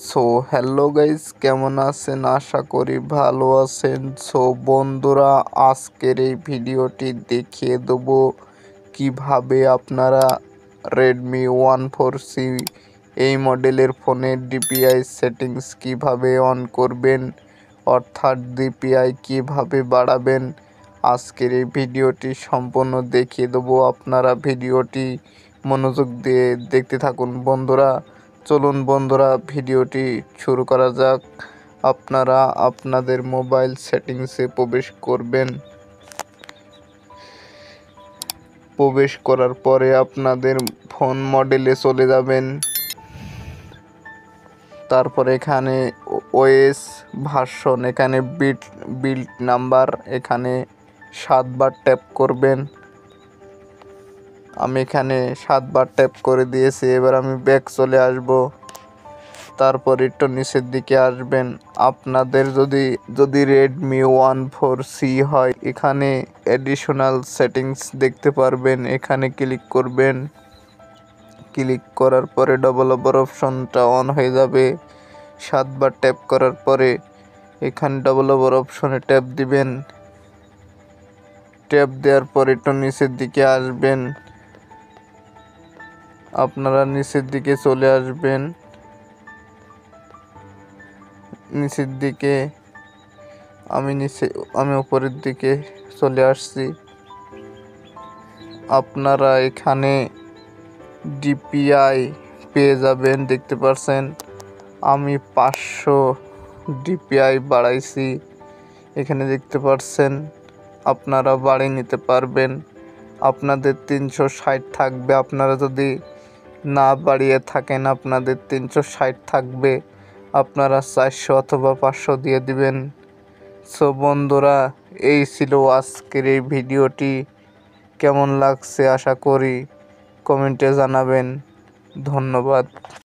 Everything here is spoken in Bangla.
সো হ্যালো গাইস, কেমন আছেন? আশা করি ভালো আছেন। সো বন্ধুরা, আজকের এই ভিডিওটি দেখিয়ে দেবো কিভাবে আপনারা রেডমি 14C এই মডেলের ফোনের ডিপিআই সেটিংস কিভাবে অন করবেন, অর্থাৎ ডিপিআই কিভাবে বাড়াবেন। আজকের এই ভিডিওটি সম্পূর্ণ দেখিয়ে দেবো। আপনারা ভিডিওটি মনোযোগ দিয়ে দেখতে থাকুন বন্ধুরা। চলুন বন্ধুরা, ভিডিওটি শুরু করা যাক। আপনারা আপনাদের মোবাইল সেটিংসে প্রবেশ করবেন। প্রবেশ করার পরে আপনাদের ফোন মডেলে চলে যাবেন। তারপরে এখানে ওএস ভার্সন, এখানে বিল্ড নাম্বার, এখানে 7 বার ট্যাপ করবেন। আমি এখানে 7 বার ট্যাপ করে দিয়েছি। এবার আমি ব্যাক চলে আসব। তারপর একটু নিচের দিকে আসবেন। আপনাদের যদি রেডমি 14C হয়, এখানে অ্যাডিশনাল সেটিংস দেখতে পারবেন। এখানে ক্লিক করবেন। ক্লিক করার পরে ডেভেলপার অপশনটা অন হয়ে যাবে। 7 বার ট্যাপ করার পরে এখানে ডেভেলপার অপশনে ট্যাপ দিবেন। ট্যাপ দেওয়ার পর একটু নিচের দিকে আসবেন। আপনারা নিচের দিকে চলে আসবেন। নিচের দিকে আমি উপরের দিকে চলে আসছি। আপনারা এখানে ডিপিআই পেয়ে যাবেন, দেখতে পাচ্ছেন আমি 500 ডিপিআই বাড়াইছি। এখানে দেখতে পাচ্ছেন আপনারা বাড়িয়ে নিতে পারবেন। আপনাদের 360 থাকবে। আপনারা যদি না বাড়িয়ে থাকেন, আপনাদের 360 থাকবে। আপনারা 400 অথবা 500 দিয়ে দিবেন। সো বন্ধুরা, এই ছিল আজকের এই ভিডিওটি। কেমন লাগছে আশা করি কমেন্টে জানাবেন। ধন্যবাদ।